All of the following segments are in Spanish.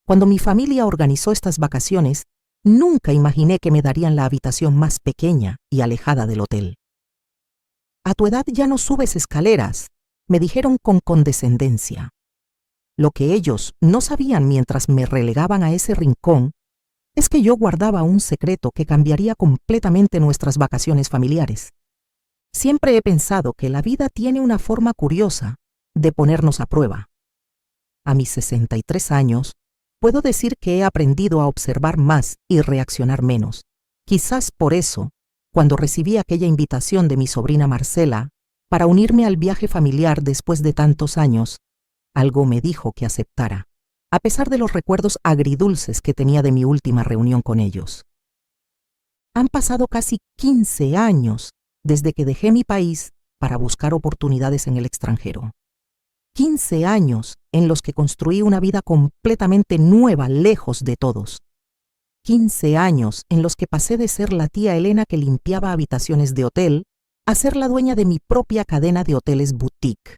Cuando mi familia organizó estas vacaciones, nunca imaginé que me darían la habitación más pequeña y alejada del hotel. «A tu edad ya no subes escaleras», me dijeron con condescendencia. Lo que ellos no sabían mientras me relegaban a ese rincón es que yo guardaba un secreto que cambiaría completamente nuestras vacaciones familiares. Siempre he pensado que la vida tiene una forma curiosa de ponernos a prueba. A mis 63 años, puedo decir que he aprendido a observar más y reaccionar menos. Quizás por eso, cuando recibí aquella invitación de mi sobrina Marcela para unirme al viaje familiar después de tantos años, algo me dijo que aceptara, a pesar de los recuerdos agridulces que tenía de mi última reunión con ellos. Han pasado casi 15 años desde que dejé mi país para buscar oportunidades en el extranjero. 15 años en los que construí una vida completamente nueva lejos de todos. 15 años en los que pasé de ser la tía Elena que limpiaba habitaciones de hotel a ser la dueña de mi propia cadena de hoteles boutique.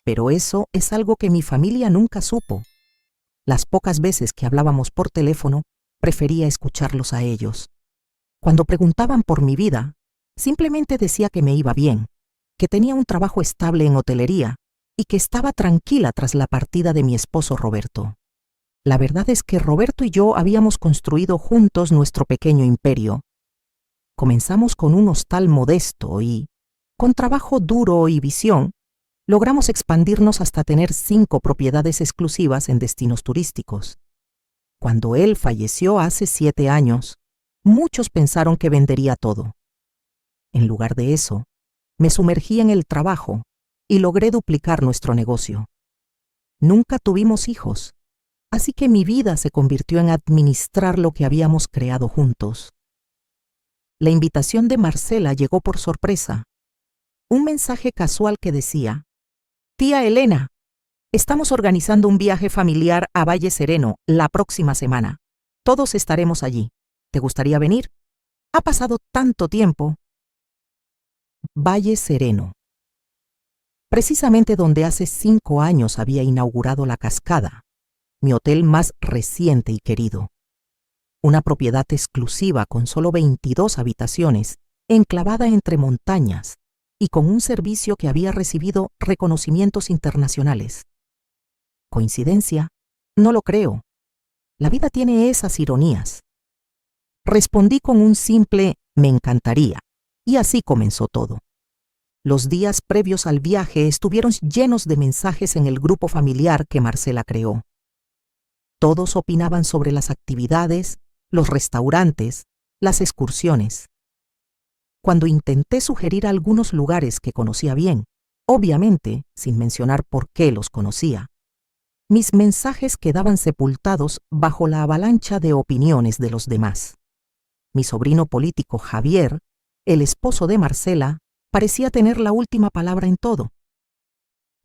Pero eso es algo que mi familia nunca supo. Las pocas veces que hablábamos por teléfono, prefería escucharlos a ellos. Cuando preguntaban por mi vida, simplemente decía que me iba bien, que tenía un trabajo estable en hotelería y que estaba tranquila tras la partida de mi esposo Roberto. La verdad es que Roberto y yo habíamos construido juntos nuestro pequeño imperio. Comenzamos con un hostal modesto y, con trabajo duro y visión, logramos expandirnos hasta tener 5 propiedades exclusivas en destinos turísticos. Cuando él falleció hace 7 años, muchos pensaron que vendería todo. En lugar de eso, me sumergí en el trabajo y logré duplicar nuestro negocio. Nunca tuvimos hijos, así que mi vida se convirtió en administrar lo que habíamos creado juntos. La invitación de Marcela llegó por sorpresa. Un mensaje casual que decía: «Tía Elena, estamos organizando un viaje familiar a Valle Sereno la próxima semana. Todos estaremos allí. ¿Te gustaría venir? Ha pasado tanto tiempo». Valle Sereno. Precisamente donde hace 5 años había inaugurado La Cascada, mi hotel más reciente y querido. Una propiedad exclusiva con solo 22 habitaciones, enclavada entre montañas y con un servicio que había recibido reconocimientos internacionales. ¿Coincidencia? No lo creo. La vida tiene esas ironías. Respondí con un simple «me encantaría», y así comenzó todo. Los días previos al viaje estuvieron llenos de mensajes en el grupo familiar que Marcela creó. Todos opinaban sobre las actividades, los restaurantes, las excursiones. Cuando intenté sugerir algunos lugares que conocía bien, obviamente sin mencionar por qué los conocía, mis mensajes quedaban sepultados bajo la avalancha de opiniones de los demás. Mi sobrino político Javier, el esposo de Marcela, parecía tener la última palabra en todo.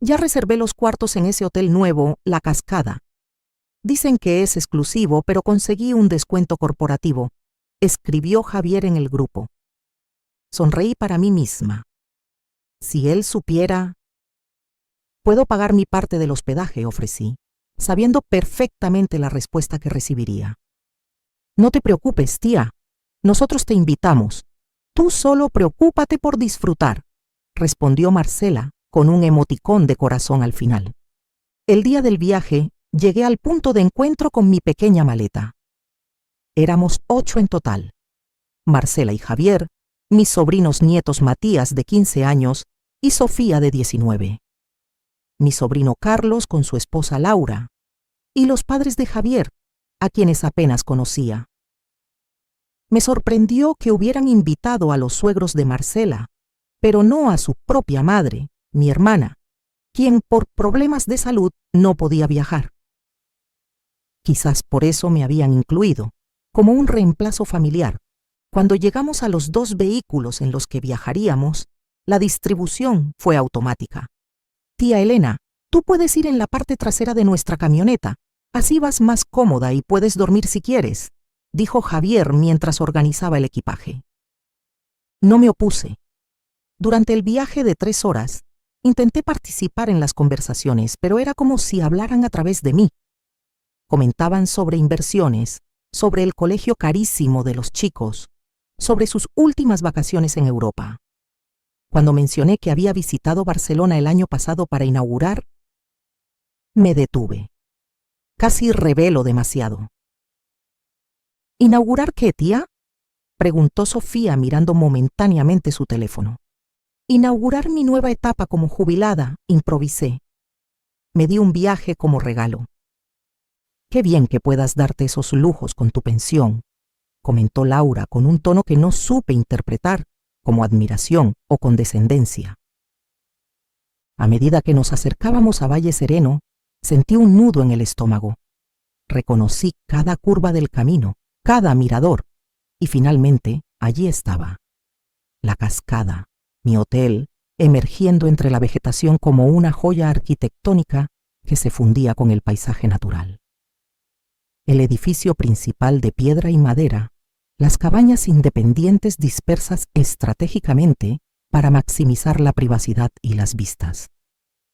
«Ya reservé los cuartos en ese hotel nuevo, La Cascada. Dicen que es exclusivo, pero conseguí un descuento corporativo», escribió Javier en el grupo. Sonreí para mí misma. Si él supiera... «Puedo pagar mi parte del hospedaje», ofrecí, sabiendo perfectamente la respuesta que recibiría. «No te preocupes, tía. Nosotros te invitamos. Tú solo preocúpate por disfrutar», respondió Marcela con un emoticón de corazón al final. El día del viaje llegué al punto de encuentro con mi pequeña maleta. Éramos 8 en total. Marcela y Javier, mis sobrinos nietos Matías de 15 años y Sofía de 19. Mi sobrino Carlos con su esposa Laura y los padres de Javier, a quienes apenas conocía. Me sorprendió que hubieran invitado a los suegros de Marcela, pero no a su propia madre, mi hermana, quien por problemas de salud no podía viajar. Quizás por eso me habían incluido, como un reemplazo familiar. Cuando llegamos a los 2 vehículos en los que viajaríamos, la distribución fue automática. «Tía Elena, tú puedes ir en la parte trasera de nuestra camioneta, así vas más cómoda y puedes dormir si quieres», dijo Javier mientras organizaba el equipaje. No me opuse. Durante el viaje de 3 horas, intenté participar en las conversaciones, pero era como si hablaran a través de mí. Comentaban sobre inversiones, sobre el colegio carísimo de los chicos, sobre sus últimas vacaciones en Europa. Cuando mencioné que había visitado Barcelona el año pasado para inaugurar, me detuve. Casi revelo demasiado. ¿Inaugurar qué, tía?, preguntó Sofía mirando momentáneamente su teléfono. Inaugurar mi nueva etapa como jubilada, improvisé. Me di un viaje como regalo. Qué bien que puedas darte esos lujos con tu pensión, comentó Laura con un tono que no supe interpretar como admiración o condescendencia. A medida que nos acercábamos a Valle Sereno, sentí un nudo en el estómago. Reconocí cada curva del camino, cada mirador, y finalmente allí estaba. La cascada, mi hotel, emergiendo entre la vegetación como una joya arquitectónica que se fundía con el paisaje natural. El edificio principal de piedra y madera, las cabañas independientes dispersas estratégicamente para maximizar la privacidad y las vistas.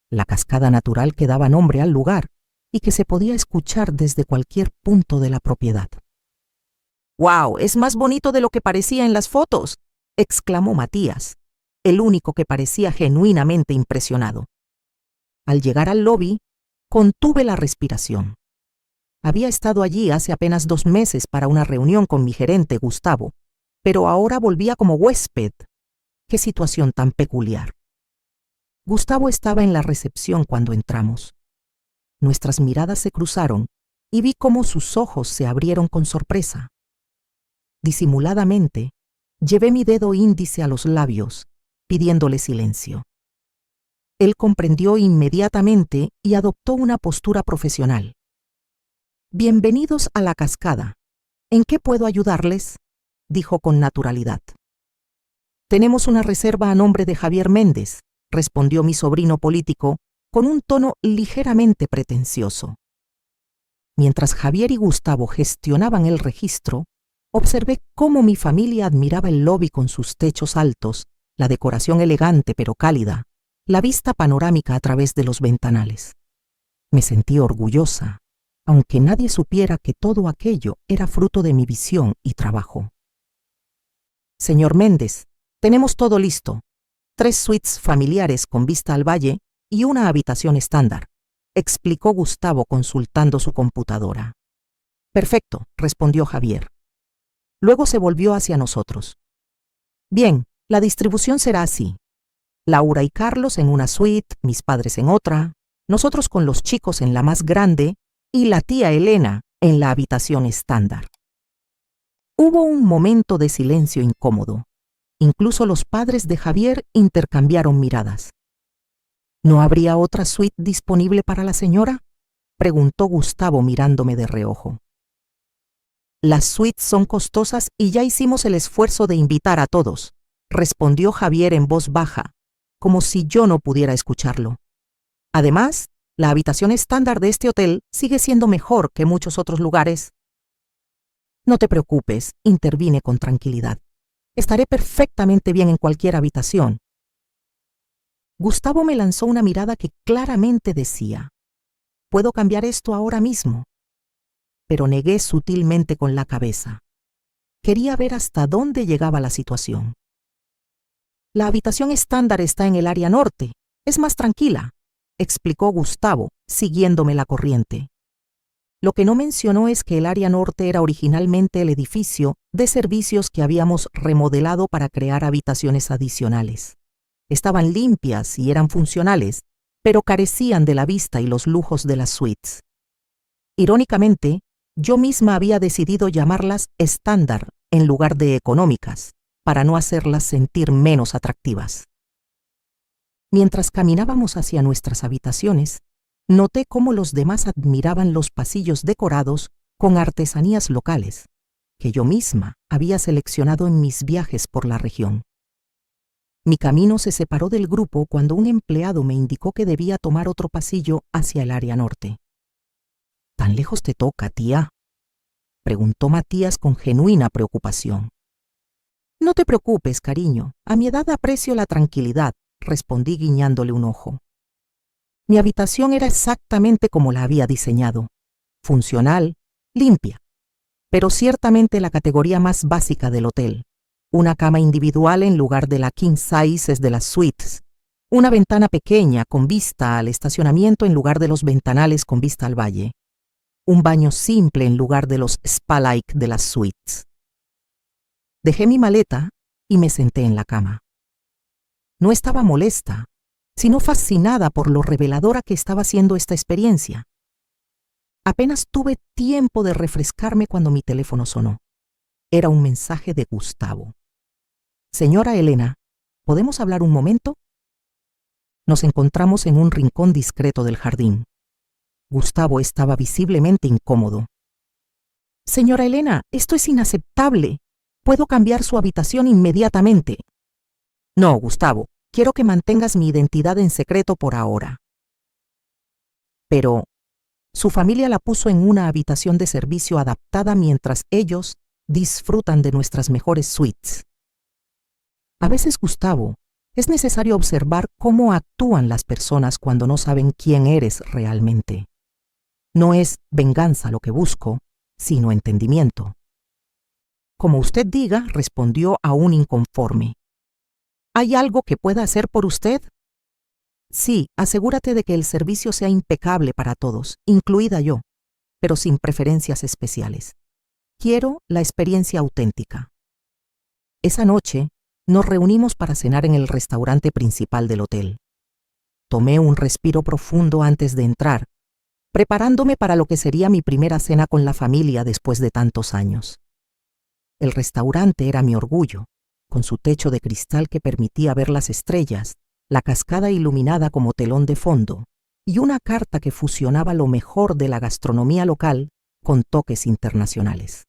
La cascada natural que daba nombre al lugar y que se podía escuchar desde cualquier punto de la propiedad. ¡Guau! Es más bonito de lo que parecía en las fotos, exclamó Matías, el único que parecía genuinamente impresionado. Al llegar al lobby, contuve la respiración. Había estado allí hace apenas 2 meses para una reunión con mi gerente, Gustavo, pero ahora volvía como huésped. ¡Qué situación tan peculiar! Gustavo estaba en la recepción cuando entramos. Nuestras miradas se cruzaron y vi cómo sus ojos se abrieron con sorpresa. Disimuladamente, llevé mi dedo índice a los labios, pidiéndole silencio. Él comprendió inmediatamente y adoptó una postura profesional. «Bienvenidos a la cascada. ¿En qué puedo ayudarles?», dijo con naturalidad. «Tenemos una reserva a nombre de Javier Méndez», respondió mi sobrino político con un tono ligeramente pretencioso. Mientras Javier y Gustavo gestionaban el registro, observé cómo mi familia admiraba el lobby con sus techos altos, la decoración elegante pero cálida, la vista panorámica a través de los ventanales. Me sentí orgullosa, aunque nadie supiera que todo aquello era fruto de mi visión y trabajo. «Señor Méndez, tenemos todo listo. 3 suites familiares con vista al valle y una habitación estándar», explicó Gustavo consultando su computadora. «Perfecto», respondió Javier. Luego se volvió hacia nosotros. «Bien, la distribución será así. Laura y Carlos en una suite, mis padres en otra, nosotros con los chicos en la más grande y la tía Elena en la habitación estándar». Hubo un momento de silencio incómodo. Incluso los padres de Javier intercambiaron miradas. «¿No habría otra suite disponible para la señora?», preguntó Gustavo mirándome de reojo. «Las suites son costosas y ya hicimos el esfuerzo de invitar a todos», respondió Javier en voz baja, como si yo no pudiera escucharlo. «Además, la habitación estándar de este hotel sigue siendo mejor que muchos otros lugares». «No te preocupes», intervine con tranquilidad. «Estaré perfectamente bien en cualquier habitación». Gustavo me lanzó una mirada que claramente decía: «Puedo cambiar esto ahora mismo». Pero negué sutilmente con la cabeza. Quería ver hasta dónde llegaba la situación. «La habitación estándar está en el área norte. Es más tranquila», explicó Gustavo, siguiéndome la corriente. Lo que no mencionó es que el área norte era originalmente el edificio de servicios que habíamos remodelado para crear habitaciones adicionales. Estaban limpias y eran funcionales, pero carecían de la vista y los lujos de las suites. Irónicamente, yo misma había decidido llamarlas estándar en lugar de económicas, para no hacerlas sentir menos atractivas. Mientras caminábamos hacia nuestras habitaciones, noté cómo los demás admiraban los pasillos decorados con artesanías locales, que yo misma había seleccionado en mis viajes por la región. Mi camino se separó del grupo cuando un empleado me indicó que debía tomar otro pasillo hacia el área norte. «¿Tan lejos te toca, tía?», preguntó Matías con genuina preocupación. «No te preocupes, cariño. A mi edad aprecio la tranquilidad», respondí guiñándole un ojo. Mi habitación era exactamente como la había diseñado. funcional, limpia, pero ciertamente la categoría más básica del hotel. Una cama individual en lugar de la king size de las suites. Una ventana pequeña con vista al estacionamiento en lugar de los ventanales con vista al valle. Un baño simple en lugar de los spa-like de las suites. Dejé mi maleta y me senté en la cama. No estaba molesta, sino fascinada por lo reveladora que estaba siendo esta experiencia. Apenas tuve tiempo de refrescarme cuando mi teléfono sonó. Era un mensaje de Gustavo. Señora Elena, ¿podemos hablar un momento? Nos encontramos en un rincón discreto del jardín. Gustavo estaba visiblemente incómodo. Señora Elena, esto es inaceptable. Puedo cambiar su habitación inmediatamente. No, Gustavo, quiero que mantengas mi identidad en secreto por ahora. Pero su familia la puso en una habitación de servicio adaptada mientras ellos disfrutan de nuestras mejores suites. A veces, Gustavo, es necesario observar cómo actúan las personas cuando no saben quién eres realmente. No es venganza lo que busco, sino entendimiento. Como usted diga, respondió aún inconforme. ¿Hay algo que pueda hacer por usted? Sí, asegúrate de que el servicio sea impecable para todos, incluida yo, pero sin preferencias especiales. Quiero la experiencia auténtica. Esa noche, nos reunimos para cenar en el restaurante principal del hotel. Tomé un respiro profundo antes de entrar, preparándome para lo que sería mi primera cena con la familia después de tantos años. El restaurante era mi orgullo, con su techo de cristal que permitía ver las estrellas, la cascada iluminada como telón de fondo, y una carta que fusionaba lo mejor de la gastronomía local con toques internacionales.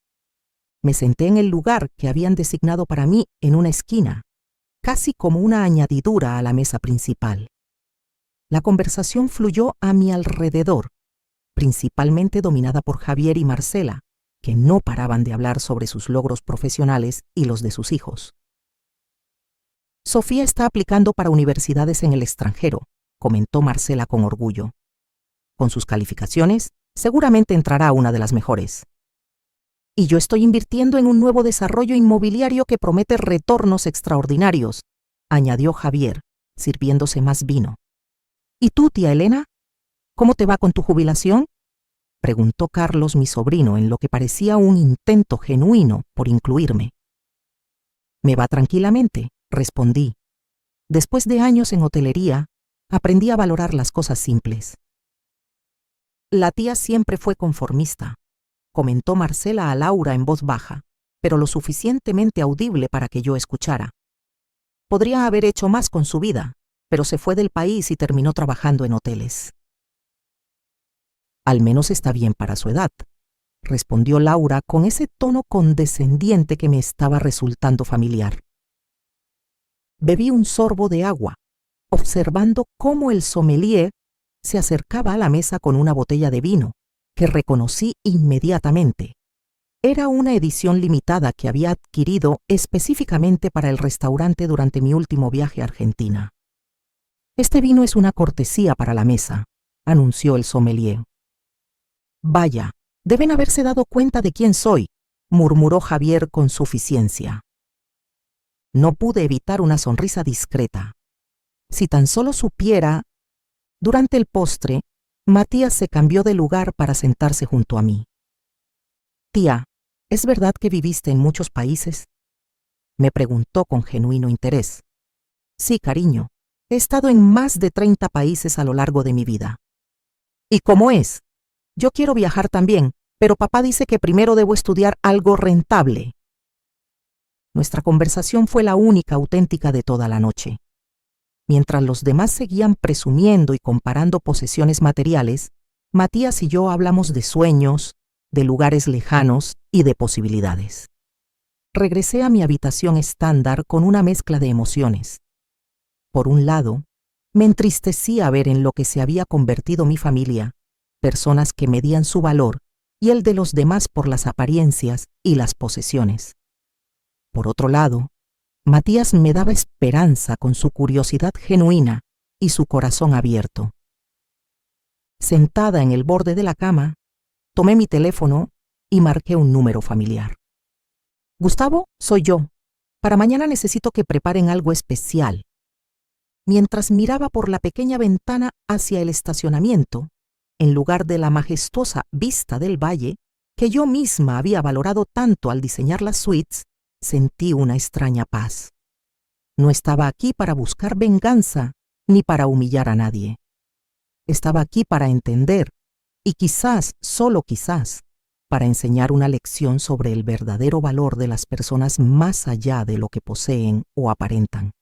Me senté en el lugar que habían designado para mí en una esquina, casi como una añadidura a la mesa principal. La conversación fluyó a mi alrededor, principalmente dominada por Javier y Marcela, que no paraban de hablar sobre sus logros profesionales y los de sus hijos. Sofía está aplicando para universidades en el extranjero, comentó Marcela con orgullo. Con sus calificaciones, seguramente entrará a una de las mejores. Y yo estoy invirtiendo en un nuevo desarrollo inmobiliario que promete retornos extraordinarios, añadió Javier, sirviéndose más vino. ¿Y tú, tía Elena? ¿Cómo te va con tu jubilación? Preguntó Carlos, mi sobrino, en lo que parecía un intento genuino por incluirme. Me va tranquilamente, respondí. Después de años en hotelería, aprendí a valorar las cosas simples. La tía siempre fue conformista, comentó Marcela a Laura en voz baja, pero lo suficientemente audible para que yo escuchara. Podría haber hecho más con su vida, pero se fue del país y terminó trabajando en hoteles. Al menos está bien para su edad, respondió Laura con ese tono condescendiente que me estaba resultando familiar. Bebí un sorbo de agua, observando cómo el sommelier se acercaba a la mesa con una botella de vino, que reconocí inmediatamente. Era una edición limitada que había adquirido específicamente para el restaurante durante mi último viaje a Argentina. Este vino es una cortesía para la mesa, anunció el sommelier. Vaya, deben haberse dado cuenta de quién soy, murmuró Javier con suficiencia. No pude evitar una sonrisa discreta. Si tan solo supiera. Durante el postre, Matías se cambió de lugar para sentarse junto a mí. Tía, ¿es verdad que viviste en muchos países? Me preguntó con genuino interés. Sí, cariño, he estado en más de 30 países a lo largo de mi vida. ¿Y cómo es? Yo quiero viajar también, pero papá dice que primero debo estudiar algo rentable. Nuestra conversación fue la única auténtica de toda la noche. Mientras los demás seguían presumiendo y comparando posesiones materiales, Matías y yo hablamos de sueños, de lugares lejanos y de posibilidades. Regresé a mi habitación estándar con una mezcla de emociones. Por un lado, me entristecía ver en lo que se había convertido mi familia, personas que medían su valor y el de los demás por las apariencias y las posesiones. Por otro lado, Matías me daba esperanza con su curiosidad genuina y su corazón abierto. Sentada en el borde de la cama, Tomé mi teléfono y marqué un número familiar. Gustavo, soy yo. Para mañana necesito que preparen algo especial. Mientras miraba por la pequeña ventana hacia el estacionamiento, en lugar de la majestuosa vista del valle que yo misma había valorado tanto al diseñar las suites, sentí una extraña paz. No estaba aquí para buscar venganza ni para humillar a nadie. Estaba aquí para entender, y quizás, solo quizás, para enseñar una lección sobre el verdadero valor de las personas más allá de lo que poseen o aparentan.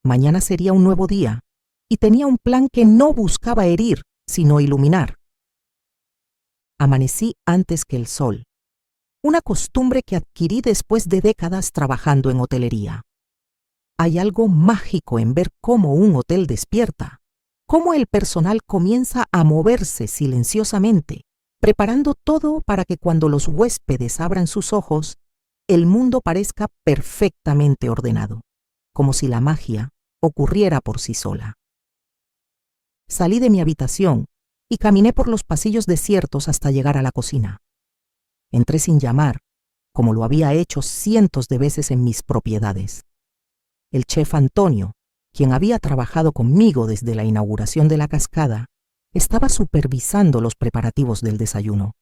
Mañana sería un nuevo día, y tenía un plan que no buscaba herir, sino iluminar. Amanecí antes que el sol, una costumbre que adquirí después de décadas trabajando en hotelería. Hay algo mágico en ver cómo un hotel despierta, cómo el personal comienza a moverse silenciosamente, preparando todo para que cuando los huéspedes abran sus ojos, el mundo parezca perfectamente ordenado, como si la magia ocurriera por sí sola. Salí de mi habitación y caminé por los pasillos desiertos hasta llegar a la cocina. Entré sin llamar, como lo había hecho cientos de veces en mis propiedades. El chef Antonio, quien había trabajado conmigo desde la inauguración de la cascada, estaba supervisando los preparativos del desayuno.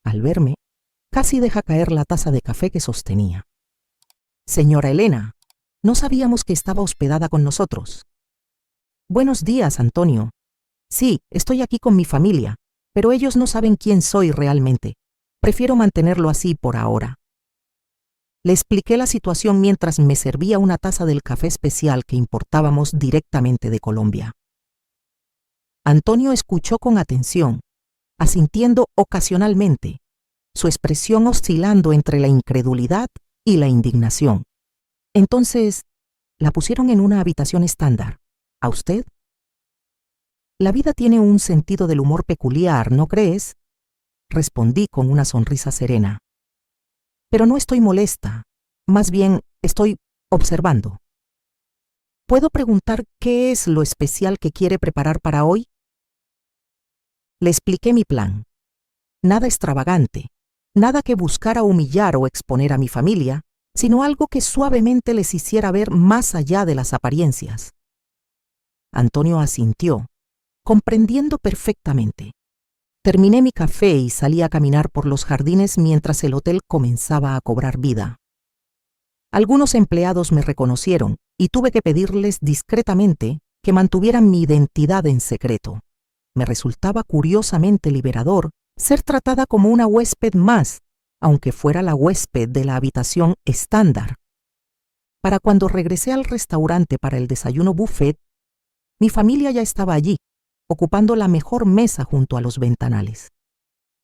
Al verme, casi deja caer la taza de café que sostenía. Señora Elena, no sabíamos que estaba hospedada con nosotros. Buenos días, Antonio. Sí, estoy aquí con mi familia, pero ellos no saben quién soy realmente. Prefiero mantenerlo así por ahora. Le expliqué la situación mientras me servía una taza del café especial que importábamos directamente de Colombia. Antonio escuchó con atención, asintiendo ocasionalmente, su expresión oscilando entre la incredulidad y la indignación. Entonces, la pusieron en una habitación estándar. ¿A usted? La vida tiene un sentido del humor peculiar, ¿no crees? Respondí con una sonrisa serena. Pero no estoy molesta, más bien estoy observando. ¿Puedo preguntar qué es lo especial que quiere preparar para hoy? Le expliqué mi plan. Nada extravagante, nada que buscara humillar o exponer a mi familia, sino algo que suavemente les hiciera ver más allá de las apariencias. Antonio asintió, comprendiendo perfectamente. Terminé mi café y salí a caminar por los jardines mientras el hotel comenzaba a cobrar vida. Algunos empleados me reconocieron y tuve que pedirles discretamente que mantuvieran mi identidad en secreto. Me resultaba curiosamente liberador ser tratada como una huésped más, aunque fuera la huésped de la habitación estándar. Para cuando regresé al restaurante para el desayuno buffet, mi familia ya estaba allí, ocupando la mejor mesa junto a los ventanales.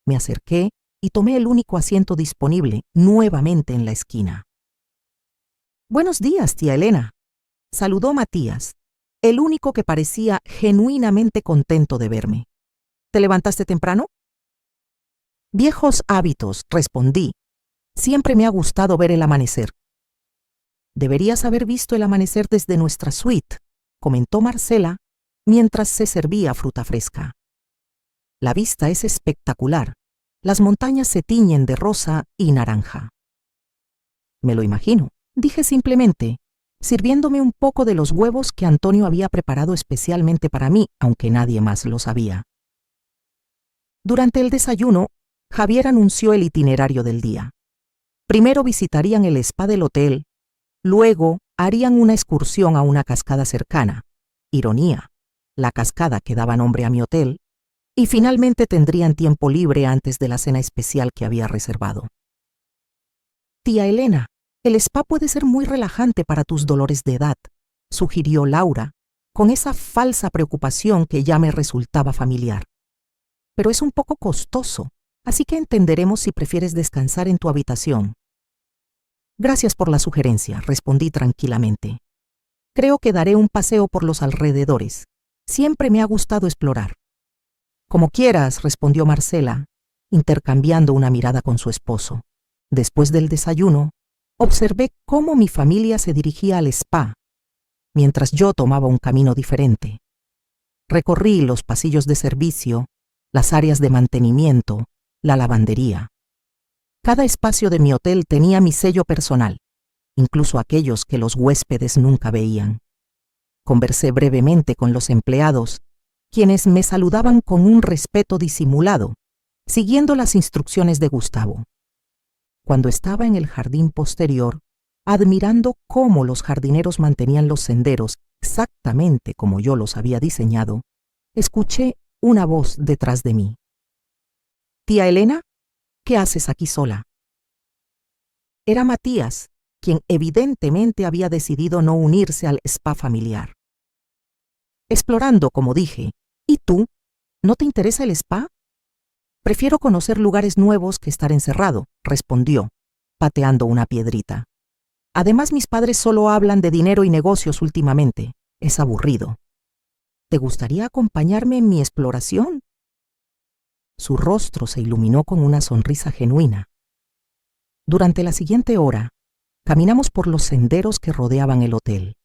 Me acerqué y tomé el único asiento disponible nuevamente en la esquina. «Buenos días, tía Elena», saludó Matías, el único que parecía genuinamente contento de verme. «¿Te levantaste temprano?» «Viejos hábitos», respondí. «Siempre me ha gustado ver el amanecer». «Deberías haber visto el amanecer desde nuestra suite», comentó Marcela, mientras se servía fruta fresca. La vista es espectacular. Las montañas se tiñen de rosa y naranja. Me lo imagino, dije simplemente, sirviéndome un poco de los huevos que Antonio había preparado especialmente para mí, aunque nadie más lo sabía. Durante el desayuno, Javier anunció el itinerario del día. Primero visitarían el spa del hotel, luego harían una excursión a una cascada cercana. Ironía. La cascada que daba nombre a mi hotel, y finalmente tendrían tiempo libre antes de la cena especial que había reservado. «Tía Elena, el spa puede ser muy relajante para tus dolores de edad», sugirió Laura, con esa falsa preocupación que ya me resultaba familiar. «Pero es un poco costoso, así que entenderemos si prefieres descansar en tu habitación». «Gracias por la sugerencia», respondí tranquilamente. «Creo que daré un paseo por los alrededores. Siempre me ha gustado explorar». «Como quieras», respondió Marcela, intercambiando una mirada con su esposo. Después del desayuno, observé cómo mi familia se dirigía al spa, mientras yo tomaba un camino diferente. Recorrí los pasillos de servicio, las áreas de mantenimiento, la lavandería. Cada espacio de mi hotel tenía mi sello personal, incluso aquellos que los huéspedes nunca veían. Conversé brevemente con los empleados, quienes me saludaban con un respeto disimulado, siguiendo las instrucciones de Gustavo. Cuando estaba en el jardín posterior, admirando cómo los jardineros mantenían los senderos exactamente como yo los había diseñado, escuché una voz detrás de mí. «Tía Elena, ¿qué haces aquí sola?» Era Matías, quien evidentemente había decidido no unirse al spa familiar. «Explorando, como dije. ¿Y tú? ¿No te interesa el spa?» «Prefiero conocer lugares nuevos que estar encerrado», respondió, pateando una piedrita. «Además, mis padres solo hablan de dinero y negocios últimamente. Es aburrido. ¿Te gustaría acompañarme en mi exploración?» Su rostro se iluminó con una sonrisa genuina. Durante la siguiente hora, caminamos por los senderos que rodeaban el hotel.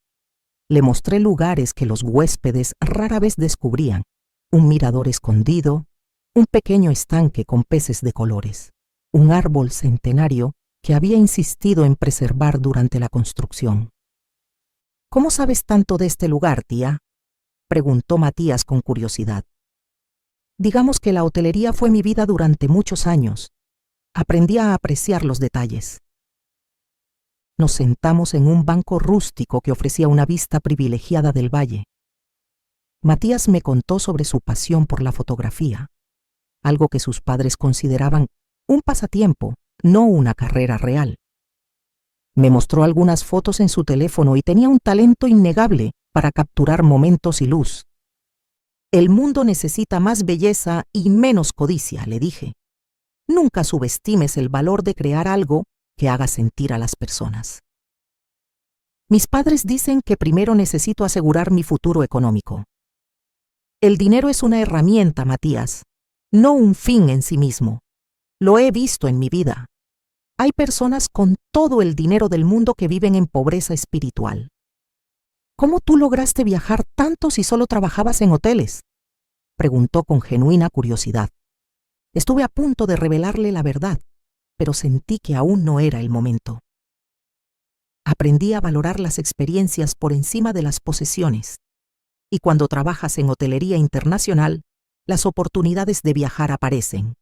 Le mostré lugares que los huéspedes rara vez descubrían: un mirador escondido, un pequeño estanque con peces de colores, un árbol centenario que había insistido en preservar durante la construcción. «¿Cómo sabes tanto de este lugar, tía?», preguntó Matías con curiosidad. «Digamos que la hotelería fue mi vida durante muchos años. Aprendí a apreciar los detalles». Nos sentamos en un banco rústico que ofrecía una vista privilegiada del valle. Matías me contó sobre su pasión por la fotografía, algo que sus padres consideraban un pasatiempo, no una carrera real. Me mostró algunas fotos en su teléfono y tenía un talento innegable para capturar momentos y luz. «El mundo necesita más belleza y menos codicia», le dije. «Nunca subestimes el valor de crear algo que haga sentir a las personas». «Mis padres dicen que primero necesito asegurar mi futuro económico». «El dinero es una herramienta, Matías, no un fin en sí mismo. Lo he visto en mi vida. Hay personas con todo el dinero del mundo que viven en pobreza espiritual». «¿Cómo tú lograste viajar tanto si solo trabajabas en hoteles?», preguntó con genuina curiosidad. Estuve a punto de revelarle la verdad, pero sentí que aún no era el momento. Aprendí a valorar las experiencias por encima de las posesiones, y cuando trabajas en hotelería internacional, las oportunidades de viajar aparecen.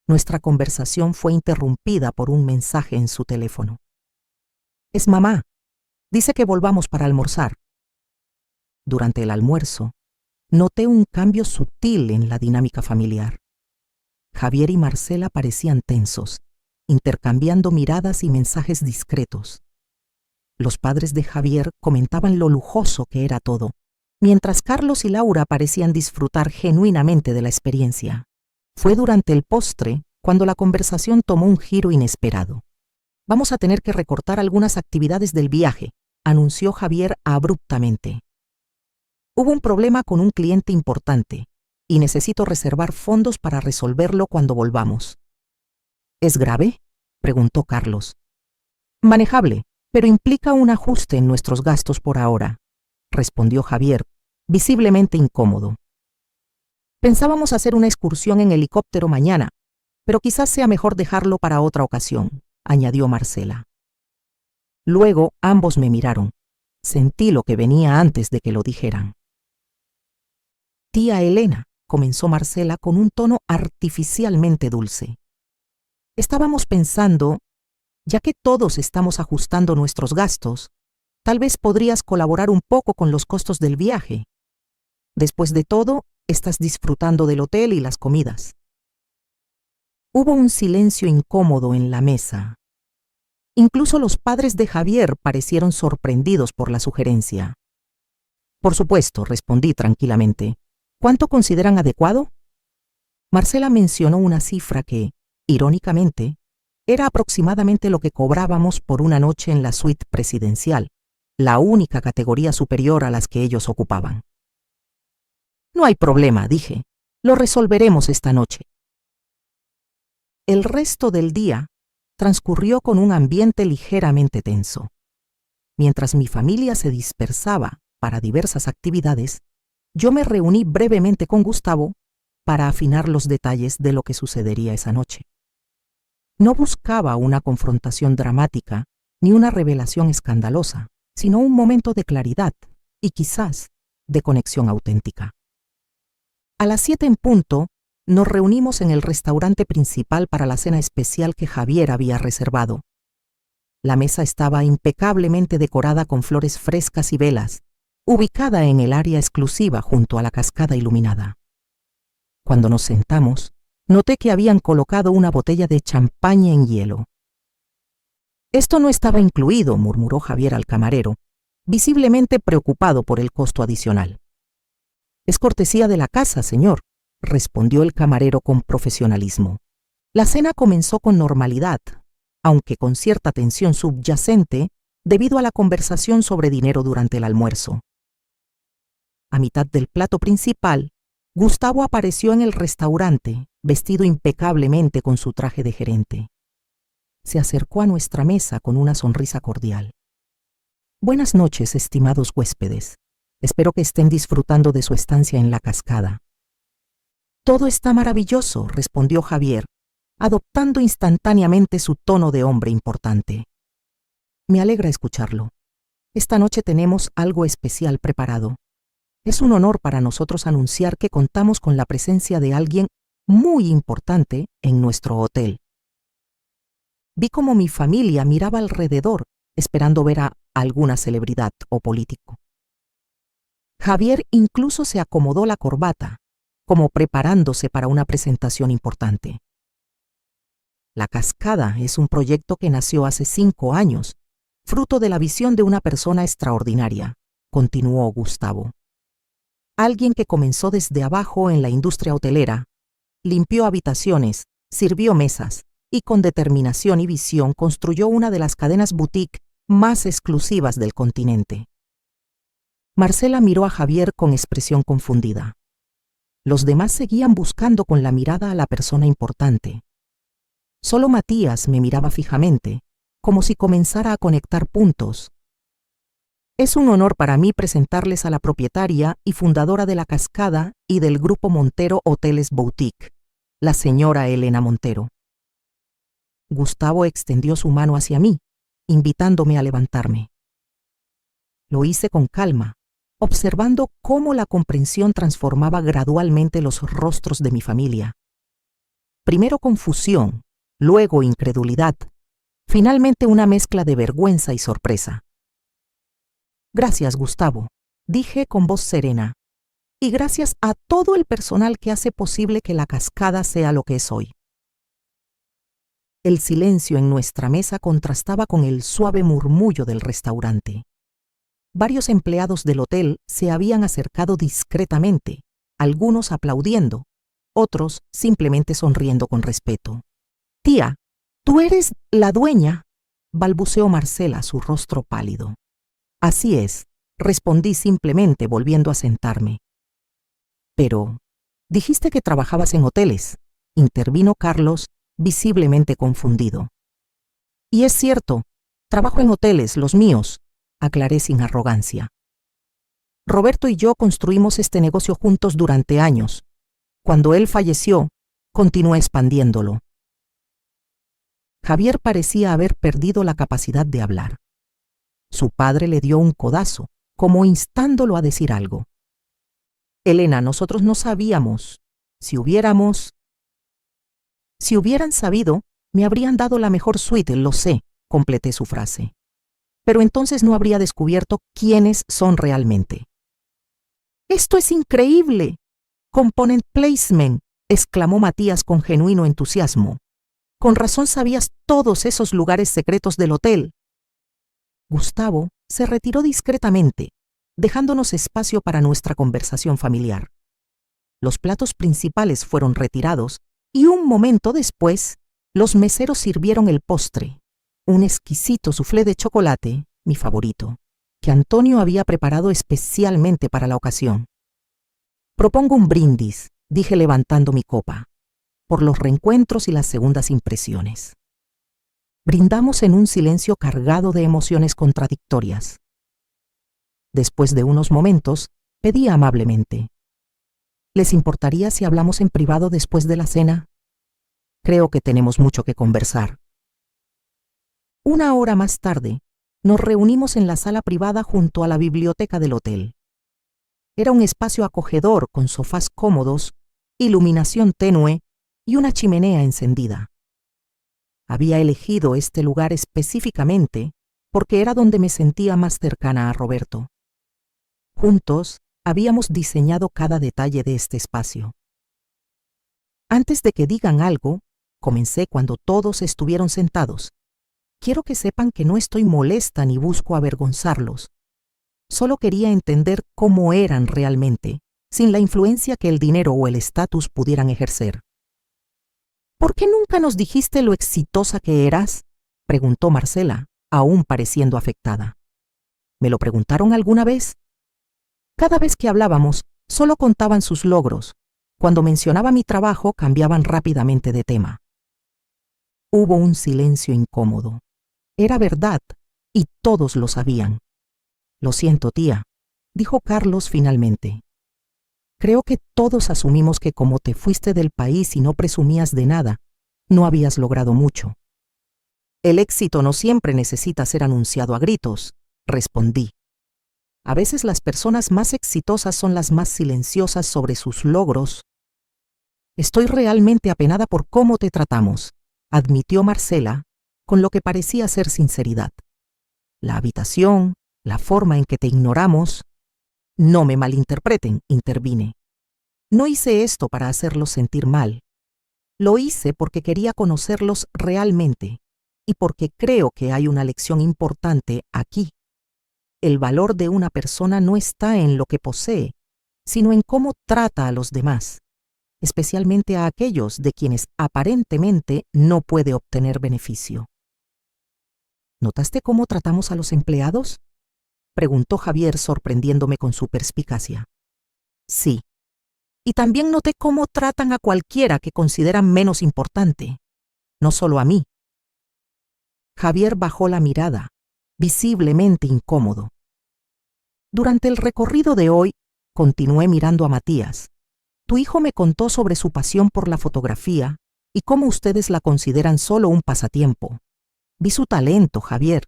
Nuestra conversación fue interrumpida por un mensaje en su teléfono. «Es mamá. Dice que volvamos para almorzar». Durante el almuerzo, noté un cambio sutil en la dinámica familiar. Javier y Marcela parecían tensos, intercambiando miradas y mensajes discretos. Los padres de Javier comentaban lo lujoso que era todo, mientras Carlos y Laura parecían disfrutar genuinamente de la experiencia. Fue durante el postre cuando la conversación tomó un giro inesperado. «Vamos a tener que recortar algunas actividades del viaje», anunció Javier abruptamente. «Hubo un problema con un cliente importante y necesito reservar fondos para resolverlo cuando volvamos». «¿Es grave?», preguntó Carlos. «Manejable, pero implica un ajuste en nuestros gastos por ahora», respondió Javier, visiblemente incómodo. «Pensábamos hacer una excursión en helicóptero mañana, pero quizás sea mejor dejarlo para otra ocasión», añadió Marcela. Luego ambos me miraron. Sentí lo que venía antes de que lo dijeran. «Tía Elena», comenzó Marcela con un tono artificialmente dulce. «Estábamos pensando, ya que todos estamos ajustando nuestros gastos, tal vez podrías colaborar un poco con los costos del viaje. Después de todo, estás disfrutando del hotel y las comidas». Hubo un silencio incómodo en la mesa. Incluso los padres de Javier parecieron sorprendidos por la sugerencia. «Por supuesto», respondí tranquilamente. «¿Cuánto consideran adecuado?» Marcela mencionó una cifra que, irónicamente, era aproximadamente lo que cobrábamos por una noche en la suite presidencial, la única categoría superior a las que ellos ocupaban. «No hay problema», dije. «Lo resolveremos esta noche». El resto del día transcurrió con un ambiente ligeramente tenso. Mientras mi familia se dispersaba para diversas actividades, yo me reuní brevemente con Gustavo para afinar los detalles de lo que sucedería esa noche. No buscaba una confrontación dramática ni una revelación escandalosa, sino un momento de claridad y quizás de conexión auténtica. A las 7 en punto, nos reunimos en el restaurante principal para la cena especial que Javier había reservado. La mesa estaba impecablemente decorada con flores frescas y velas, ubicada en el área exclusiva junto a la cascada iluminada. Cuando nos sentamos, noté que habían colocado una botella de champaña en hielo. «Esto no estaba incluido», murmuró Javier al camarero, visiblemente preocupado por el costo adicional. «Es cortesía de la casa, señor», respondió el camarero con profesionalismo. La cena comenzó con normalidad, aunque con cierta tensión subyacente debido a la conversación sobre dinero durante el almuerzo. A mitad del plato principal, Gustavo apareció en el restaurante, vestido impecablemente con su traje de gerente. Se acercó a nuestra mesa con una sonrisa cordial. «Buenas noches, estimados huéspedes. Espero que estén disfrutando de su estancia en la cascada». «Todo está maravilloso», respondió Javier, adoptando instantáneamente su tono de hombre importante. «Me alegra escucharlo. Esta noche tenemos algo especial preparado. Es un honor para nosotros anunciar que contamos con la presencia de alguien muy importante en nuestro hotel». Vi cómo mi familia miraba alrededor, esperando ver a alguna celebridad o político. Javier incluso se acomodó la corbata, como preparándose para una presentación importante. La cascada es un proyecto que nació hace 5 años, fruto de la visión de una persona extraordinaria, continuó Gustavo. Alguien que comenzó desde abajo en la industria hotelera, limpió habitaciones, sirvió mesas y con determinación y visión construyó una de las cadenas boutique más exclusivas del continente. Marcela miró a Javier con expresión confundida. Los demás seguían buscando con la mirada a la persona importante. Solo Matías me miraba fijamente, como si comenzara a conectar puntos. «Es un honor para mí presentarles a la propietaria y fundadora de La Cascada y del Grupo Montero Hoteles Boutique, la señora Elena Montero». Gustavo extendió su mano hacia mí, invitándome a levantarme. Lo hice con calma, observando cómo la comprensión transformaba gradualmente los rostros de mi familia. Primero confusión, luego incredulidad, finalmente una mezcla de vergüenza y sorpresa. «Gracias, Gustavo», dije con voz serena, «y gracias a todo el personal que hace posible que La Cascada sea lo que es hoy». El silencio en nuestra mesa contrastaba con el suave murmullo del restaurante. Varios empleados del hotel se habían acercado discretamente, algunos aplaudiendo, otros simplemente sonriendo con respeto. «Tía, ¿tú eres la dueña?», balbuceó Marcela, su rostro pálido. «Así es», respondí simplemente volviendo a sentarme. «Pero, dijiste que trabajabas en hoteles», intervino Carlos, visiblemente confundido. «Y es cierto, trabajo en hoteles, los míos», aclaré sin arrogancia. «Roberto y yo construimos este negocio juntos durante años. Cuando él falleció, continué expandiéndolo». Javier parecía haber perdido la capacidad de hablar. Su padre le dio un codazo, como instándolo a decir algo. «Elena, nosotros no sabíamos. Si hubieran sabido, me habrían dado la mejor suite, lo sé», completé su frase. «Pero entonces no habría descubierto quiénes son realmente». «¡Esto es increíble! Component placement», exclamó Matías con genuino entusiasmo. «Con razón sabías todos esos lugares secretos del hotel». Gustavo se retiró discretamente, dejándonos espacio para nuestra conversación familiar. Los platos principales fueron retirados y un momento después, los meseros sirvieron el postre, un exquisito soufflé de chocolate, mi favorito, que Antonio había preparado especialmente para la ocasión. «Propongo un brindis», dije levantando mi copa, «por los reencuentros y las segundas impresiones». Brindamos en un silencio cargado de emociones contradictorias. Después de unos momentos, pedí amablemente: ¿Les importaría si hablamos en privado después de la cena? Creo que tenemos mucho que conversar. 1 hora más tarde, nos reunimos en la sala privada junto a la biblioteca del hotel. Era un espacio acogedor con sofás cómodos, iluminación tenue y una chimenea encendida. Había elegido este lugar específicamente porque era donde me sentía más cercana a Roberto. Juntos, habíamos diseñado cada detalle de este espacio. Antes de que digan algo, comencé cuando todos estuvieron sentados. Quiero que sepan que no estoy molesta ni busco avergonzarlos. Solo quería entender cómo eran realmente, sin la influencia que el dinero o el estatus pudieran ejercer. ¿Por qué nunca nos dijiste lo exitosa que eras?, preguntó Marcela, aún pareciendo afectada. ¿Me lo preguntaron alguna vez? Cada vez que hablábamos, solo contaban sus logros. Cuando mencionaba mi trabajo, cambiaban rápidamente de tema. Hubo un silencio incómodo. Era verdad, y todos lo sabían. Lo siento, tía, dijo Carlos finalmente. Creo que todos asumimos que como te fuiste del país y no presumías de nada, no habías logrado mucho. El éxito no siempre necesita ser anunciado a gritos, respondí. A veces las personas más exitosas son las más silenciosas sobre sus logros. Estoy realmente apenada por cómo te tratamos, admitió Marcela, con lo que parecía ser sinceridad. La habitación, la forma en que te ignoramos. No me malinterpreten, intervine. No hice esto para hacerlos sentir mal. Lo hice porque quería conocerlos realmente y porque creo que hay una lección importante aquí. El valor de una persona no está en lo que posee, sino en cómo trata a los demás, especialmente a aquellos de quienes aparentemente no puede obtener beneficio. ¿Notaste cómo tratamos a los empleados?, preguntó Javier, sorprendiéndome con su perspicacia. Sí. Y también noté cómo tratan a cualquiera que consideran menos importante, no solo a mí. Javier bajó la mirada, visiblemente incómodo. Durante el recorrido de hoy, continué mirando a Matías. Tu hijo me contó sobre su pasión por la fotografía y cómo ustedes la consideran solo un pasatiempo. Vi su talento, Javier.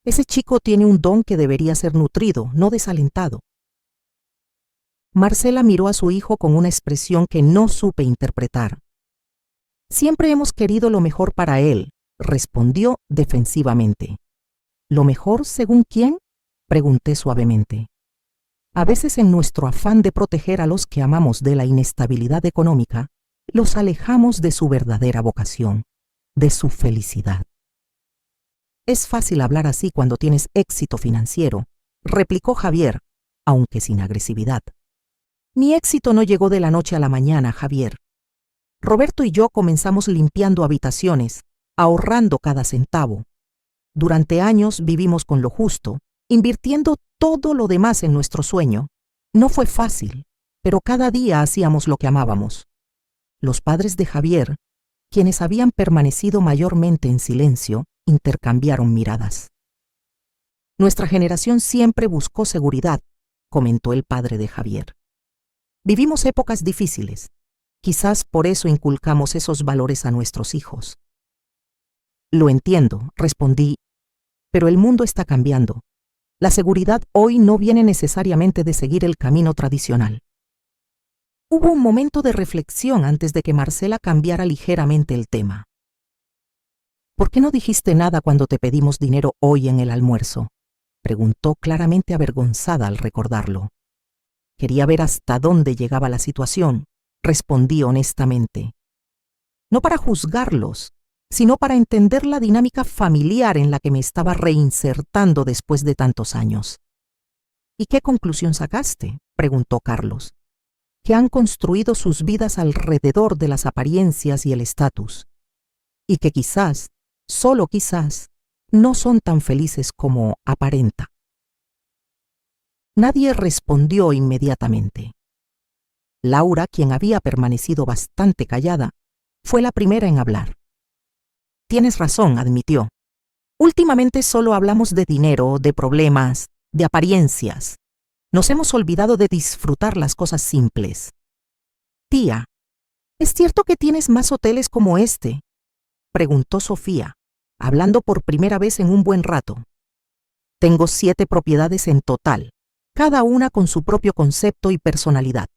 Ese chico tiene un don que debería ser nutrido, no desalentado. Marcela miró a su hijo con una expresión que no supe interpretar. Siempre hemos querido lo mejor para él, respondió defensivamente. ¿Lo mejor según quién?, pregunté suavemente. A veces en nuestro afán de proteger a los que amamos de la inestabilidad económica, los alejamos de su verdadera vocación, de su felicidad. Es fácil hablar así cuando tienes éxito financiero, replicó Javier, aunque sin agresividad. Mi éxito no llegó de la noche a la mañana, Javier. Roberto y yo comenzamos limpiando habitaciones, ahorrando cada centavo. Durante años vivimos con lo justo, invirtiendo todo lo demás en nuestro sueño. No fue fácil, pero cada día hacíamos lo que amábamos. Los padres de Javier, quienes habían permanecido mayormente en silencio, intercambiaron miradas. Nuestra generación siempre buscó seguridad, comentó el padre de Javier. Vivimos épocas difíciles. Quizás por eso inculcamos esos valores a nuestros hijos. Lo entiendo, respondí, pero el mundo está cambiando. La seguridad hoy no viene necesariamente de seguir el camino tradicional. Hubo un momento de reflexión antes de que Marcela cambiara ligeramente el tema. ¿Por qué no dijiste nada cuando te pedimos dinero hoy en el almuerzo?, preguntó claramente avergonzada al recordarlo. Quería ver hasta dónde llegaba la situación, respondí honestamente. No para juzgarlos, sino para entender la dinámica familiar en la que me estaba reinsertando después de tantos años. ¿Y qué conclusión sacaste?, preguntó Carlos. Que han construido sus vidas alrededor de las apariencias y el estatus, y que quizás, solo quizás, no son tan felices como aparenta. Nadie respondió inmediatamente. Laura, quien había permanecido bastante callada, fue la primera en hablar. Tienes razón, admitió. Últimamente solo hablamos de dinero, de problemas, de apariencias. Nos hemos olvidado de disfrutar las cosas simples. Tía, ¿es cierto que tienes más hoteles como este?, preguntó Sofía, hablando por primera vez en un buen rato. Tengo 7 propiedades en total, cada una con su propio concepto y personalidad.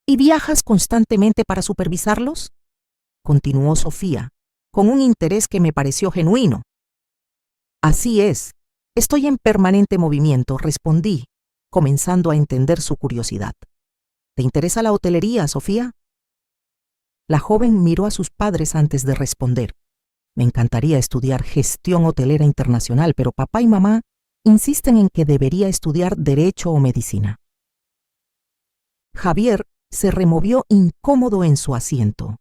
¿Y viajas constantemente para supervisarlos?, continuó Sofía, con un interés que me pareció genuino. Así es, estoy en permanente movimiento, respondí, comenzando a entender su curiosidad. ¿Te interesa la hotelería, Sofía? La joven miró a sus padres antes de responder. Me encantaría estudiar gestión hotelera internacional, pero papá y mamá insisten en que debería estudiar derecho o medicina. Javier se removió incómodo en su asiento.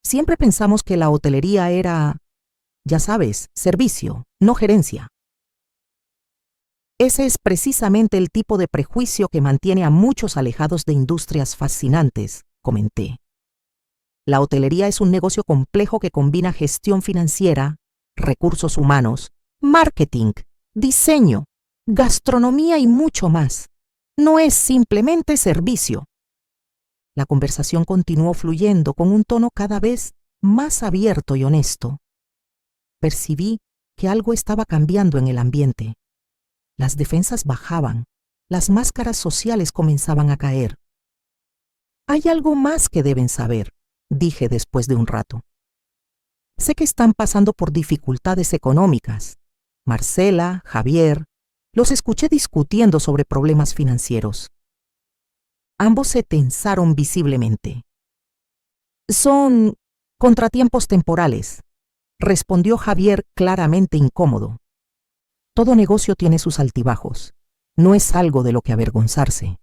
Siempre pensamos que la hotelería era, ya sabes, servicio, no gerencia. Ese es precisamente el tipo de prejuicio que mantiene a muchos alejados de industrias fascinantes, comenté. La hotelería es un negocio complejo que combina gestión financiera, recursos humanos, marketing, diseño, gastronomía y mucho más. No es simplemente servicio. La conversación continuó fluyendo con un tono cada vez más abierto y honesto. Percibí que algo estaba cambiando en el ambiente. Las defensas bajaban, las máscaras sociales comenzaban a caer. Hay algo más que deben saber, dije después de un rato. Sé que están pasando por dificultades económicas. Marcela, Javier, los escuché discutiendo sobre problemas financieros. Ambos se tensaron visiblemente. Son contratiempos temporales, respondió Javier claramente incómodo. Todo negocio tiene sus altibajos. No es algo de lo que avergonzarse.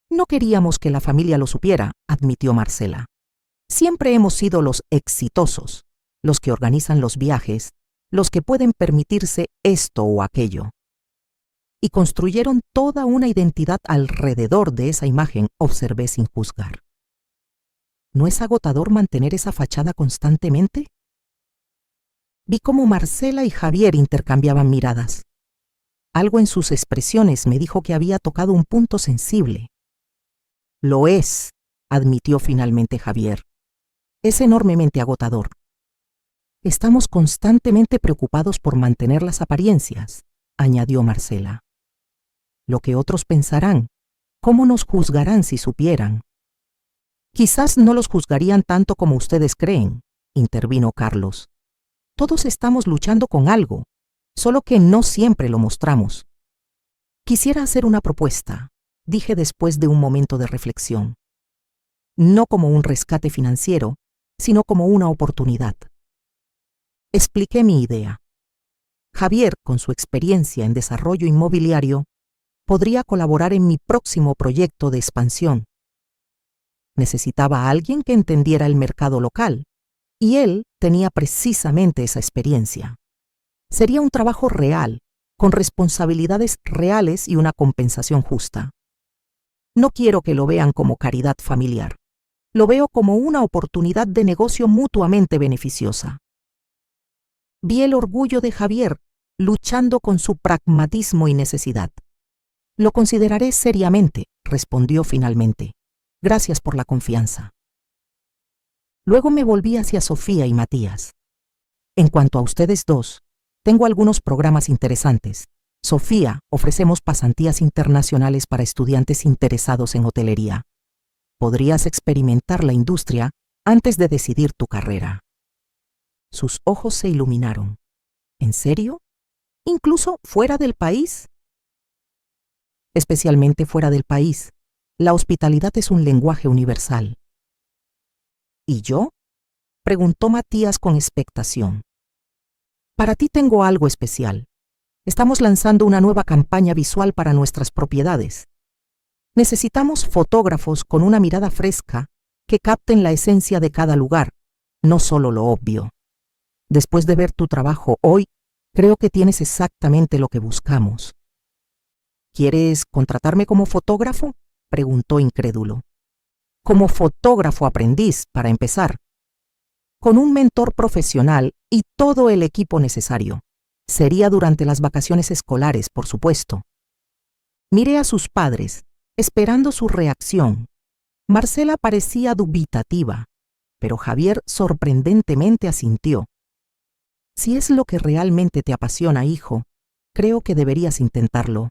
No queríamos que la familia lo supiera, admitió Marcela. Siempre hemos sido los exitosos, los que organizan los viajes, los que pueden permitirse esto o aquello. Y construyeron toda una identidad alrededor de esa imagen, observé sin juzgar. ¿No es agotador mantener esa fachada constantemente? Vi cómo Marcela y Javier intercambiaban miradas. Algo en sus expresiones me dijo que había tocado un punto sensible. Lo es, admitió finalmente Javier. Es enormemente agotador. Estamos constantemente preocupados por mantener las apariencias, añadió Marcela. Lo que otros pensarán, ¿cómo nos juzgarán si supieran? Quizás no los juzgarían tanto como ustedes creen, intervino Carlos. Todos estamos luchando con algo, solo que no siempre lo mostramos. Quisiera hacer una propuesta, dije después de un momento de reflexión. No como un rescate financiero, sino como una oportunidad. Expliqué mi idea. Javier, con su experiencia en desarrollo inmobiliario, podría colaborar en mi próximo proyecto de expansión. Necesitaba a alguien que entendiera el mercado local, y él tenía precisamente esa experiencia. Sería un trabajo real, con responsabilidades reales y una compensación justa. No quiero que lo vean como caridad familiar. Lo veo como una oportunidad de negocio mutuamente beneficiosa. Vi el orgullo de Javier luchando con su pragmatismo y necesidad. Lo consideraré seriamente, respondió finalmente. Gracias por la confianza. Luego me volví hacia Sofía y Matías. En cuanto a ustedes dos, tengo algunos programas interesantes. Sofía, ofrecemos pasantías internacionales para estudiantes interesados en hotelería. Podrías experimentar la industria antes de decidir tu carrera. Sus ojos se iluminaron. ¿En serio? ¿Incluso fuera del país? Especialmente fuera del país. La hospitalidad es un lenguaje universal. ¿Y yo?, preguntó Matías con expectación. Para ti tengo algo especial. Estamos lanzando una nueva campaña visual para nuestras propiedades. Necesitamos fotógrafos con una mirada fresca que capten la esencia de cada lugar, no solo lo obvio. Después de ver tu trabajo hoy, creo que tienes exactamente lo que buscamos. ¿Quieres contratarme como fotógrafo?, preguntó incrédulo. Como fotógrafo aprendiz, para empezar. Con un mentor profesional y todo el equipo necesario. Sería durante las vacaciones escolares, por supuesto. Miré a sus padres, esperando su reacción. Marcela parecía dubitativa, pero Javier sorprendentemente asintió. Si es lo que realmente te apasiona, hijo, creo que deberías intentarlo,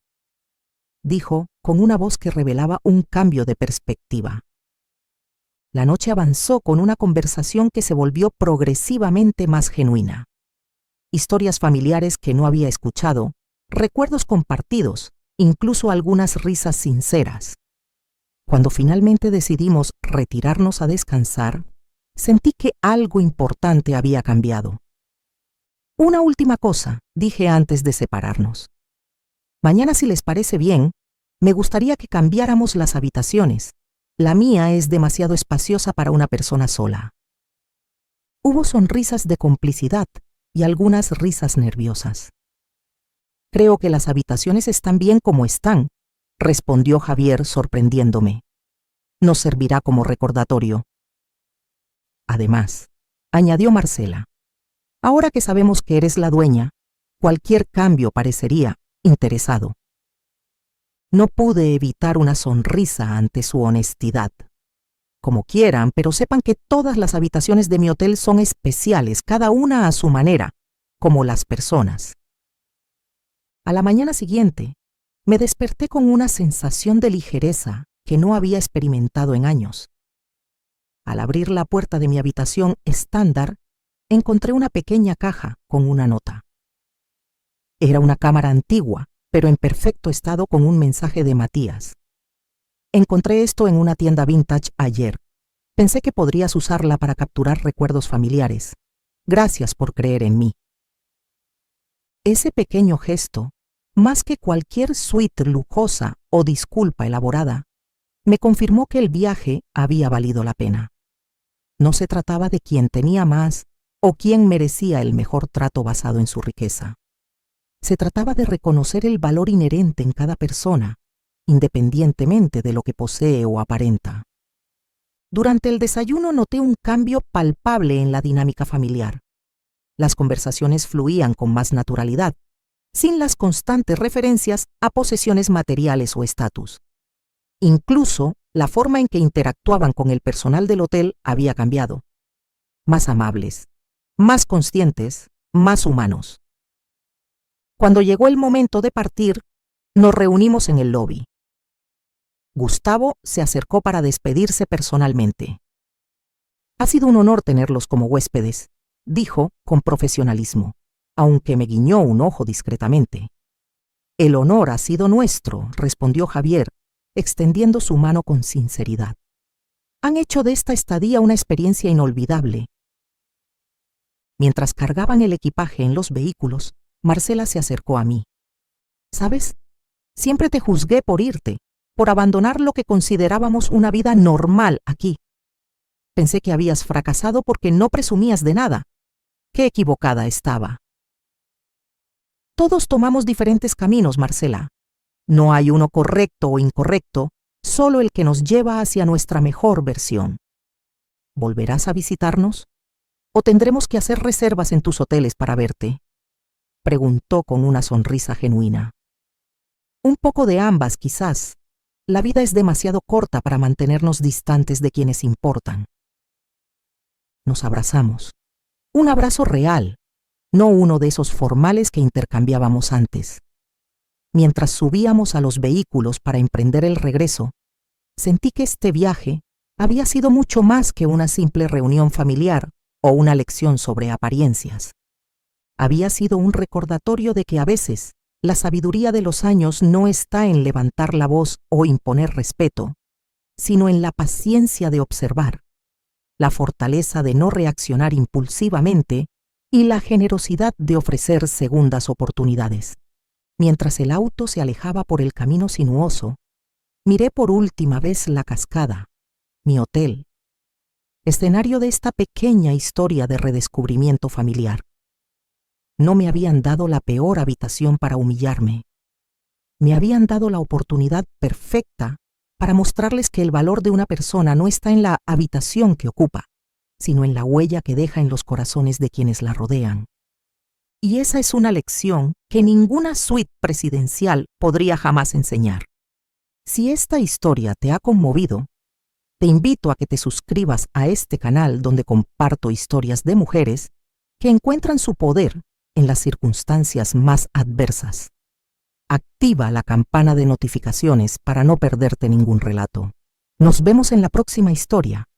dijo con una voz que revelaba un cambio de perspectiva. La noche avanzó con una conversación que se volvió progresivamente más genuina. Historias familiares que no había escuchado, recuerdos compartidos, incluso algunas risas sinceras. Cuando finalmente decidimos retirarnos a descansar, sentí que algo importante había cambiado. Una última cosa, dije antes de separarnos. Mañana, si les parece bien, me gustaría que cambiáramos las habitaciones. La mía es demasiado espaciosa para una persona sola. Hubo sonrisas de complicidad y algunas risas nerviosas. Creo que las habitaciones están bien como están, respondió Javier sorprendiéndome. Nos servirá como recordatorio. Además, añadió Marcela, ahora que sabemos que eres la dueña, cualquier cambio parecería interesado. No pude evitar una sonrisa ante su honestidad. Como quieran, pero sepan que todas las habitaciones de mi hotel son especiales, cada una a su manera, como las personas. A la mañana siguiente, me desperté con una sensación de ligereza que no había experimentado en años. Al abrir la puerta de mi habitación estándar, encontré una pequeña caja con una nota. Era una cámara antigua, pero en perfecto estado, con un mensaje de Matías. Encontré esto en una tienda vintage ayer. Pensé que podrías usarla para capturar recuerdos familiares. Gracias por creer en mí. Ese pequeño gesto, más que cualquier suite lujosa o disculpa elaborada, me confirmó que el viaje había valido la pena. No se trataba de quién tenía más o quién merecía el mejor trato basado en su riqueza. Se trataba de reconocer el valor inherente en cada persona, independientemente de lo que posee o aparenta. Durante el desayuno noté un cambio palpable en la dinámica familiar. Las conversaciones fluían con más naturalidad, sin las constantes referencias a posesiones materiales o estatus. Incluso la forma en que interactuaban con el personal del hotel había cambiado. Más amables, más conscientes, más humanos. Cuando llegó el momento de partir, nos reunimos en el lobby. Gustavo se acercó para despedirse personalmente. Ha sido un honor tenerlos como huéspedes, dijo con profesionalismo, aunque me guiñó un ojo discretamente. El honor ha sido nuestro, respondió Javier, extendiendo su mano con sinceridad. Han hecho de esta estadía una experiencia inolvidable. Mientras cargaban el equipaje en los vehículos, Marcela se acercó a mí. ¿Sabes? Siempre te juzgué por irte, por abandonar lo que considerábamos una vida normal aquí. Pensé que habías fracasado porque no presumías de nada. Qué equivocada estaba. Todos tomamos diferentes caminos, Marcela. No hay uno correcto o incorrecto, solo el que nos lleva hacia nuestra mejor versión. ¿Volverás a visitarnos? ¿O tendremos que hacer reservas en tus hoteles para verte?, preguntó con una sonrisa genuina. Un poco de ambas, quizás. La vida es demasiado corta para mantenernos distantes de quienes importan. Nos abrazamos. Un abrazo real, no uno de esos formales que intercambiábamos antes. Mientras subíamos a los vehículos para emprender el regreso, sentí que este viaje había sido mucho más que una simple reunión familiar o una lección sobre apariencias. Había sido un recordatorio de que a veces la sabiduría de los años no está en levantar la voz o imponer respeto, sino en la paciencia de observar, la fortaleza de no reaccionar impulsivamente y la generosidad de ofrecer segundas oportunidades. Mientras el auto se alejaba por el camino sinuoso, miré por última vez la cascada, mi hotel, escenario de esta pequeña historia de redescubrimiento familiar. No me habían dado la peor habitación para humillarme. Me habían dado la oportunidad perfecta para mostrarles que el valor de una persona no está en la habitación que ocupa, sino en la huella que deja en los corazones de quienes la rodean. Y esa es una lección que ninguna suite presidencial podría jamás enseñar. Si esta historia te ha conmovido, Te invito a que te suscribas a este canal donde comparto historias de mujeres que encuentran su poder en las circunstancias más adversas. Activa la campana de notificaciones para no perderte ningún relato. Nos vemos en la próxima historia.